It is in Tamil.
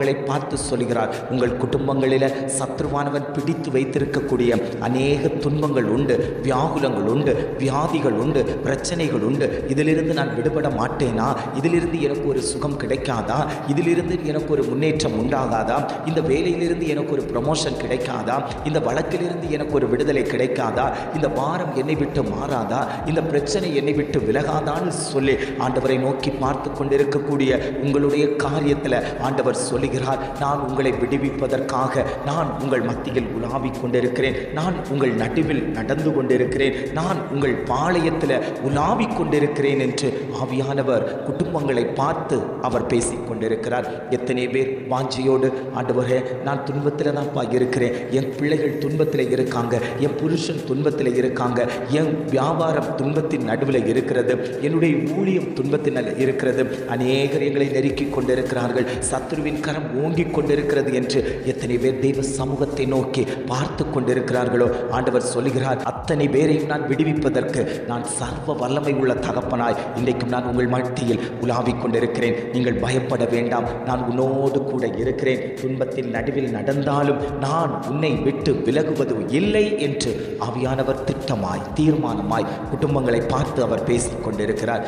உங்களை பார்த்து சொல்கிறார், உங்கள் குடும்பங்களில் சத்ருவானவன் பிடித்து வைத்திருக்கக்கூடிய அநேக துன்பங்கள் உண்டு, வியாகுலங்கள் உண்டு, வியாதிகள் உண்டு, பிரச்சனைகள் உண்டு. இதிலிருந்து நான் விடுபட மாட்டேனா? இதிலிருந்து எனக்கு ஒரு சுகம் கிடைக்காதா? இதிலிருந்து எனக்கு ஒரு முன்னேற்றம் உண்டாகாதா? இந்த வேலையிலிருந்து எனக்கு ஒரு ப்ரமோஷன் கிடைக்காதா? இந்த வழக்கிலிருந்து எனக்கு ஒரு விடுதலை கிடைக்காதா? இந்த பாரம் என்னை விட்டு மாறாதா? இந்த பிரச்சனை என்னை விட்டு விலகாதான்னு சொல்லி ஆண்டவரை நோக்கி பார்த்து கொண்டிருக்கக்கூடிய உங்களுடைய காரியத்தில் ஆண்டவர் சொல்லி, நான் உங்களை விடுவிப்பதற்காக நான் உங்கள் மத்தியில் உலாவிக் கொண்டிருக்கிறேன், நான் உங்கள் நடுவில் நடந்து கொண்டிருக்கிறேன், நான் உங்கள் பாளையத்தில் உலாவிக் கொண்டிருக்கிறேன் என்று ஆவியானவர் குடும்பங்களை பார்த்து அவர் பேசிக் கொண்டிருக்கிறார். எத்தனை பேர் வாஞ்சியோடு, ஆண்டவரே நான் துன்பத்தில் தான் இருக்கிறேன், என் பிள்ளைகள் துன்பத்தில் இருக்காங்க, என் புருஷன் துன்பத்தில் இருக்காங்க, என் வியாபாரம் துன்பத்தின் நடுவில் இருக்கிறது, என்னுடைய ஊழியம் துன்பத்தின் இருக்கிறது, அநேகர் எங்களை நெருக்கிக் கொண்டிருக்கிறார்கள், சத்ருவின் கரம் ஓங்கிக் கொண்டிருக்கிறது என்று எத்தனை பேர் தெய்வ சமூகத்தை நோக்கி பார்த்து கொண்டிருக்கிறார்களோ, ஆண்டவர் சொல்கிறார், அத்தனை பேரையும் நான் விடுவிப்பதற்கு நான் சர்வ வல்லமை உள்ள தகப்பனாய் இன்றைக்கும் நான் உங்கள் மத்தியில் உலாவிக் கொண்டிருக்கிறேன். நீங்கள் பயப்பட வேண்டாம், நான் உன்னோடு கூட இருக்கிறேன், துன்பத்தின் நடுவில் நடந்தாலும் நான் உன்னை விட்டு விலகுவது இல்லை என்று ஆவியானவர் திட்டமாய் தீர்மானமாய் குடும்பங்களை பார்த்து அவர் பேசிக் கொண்டிருக்கிறார்.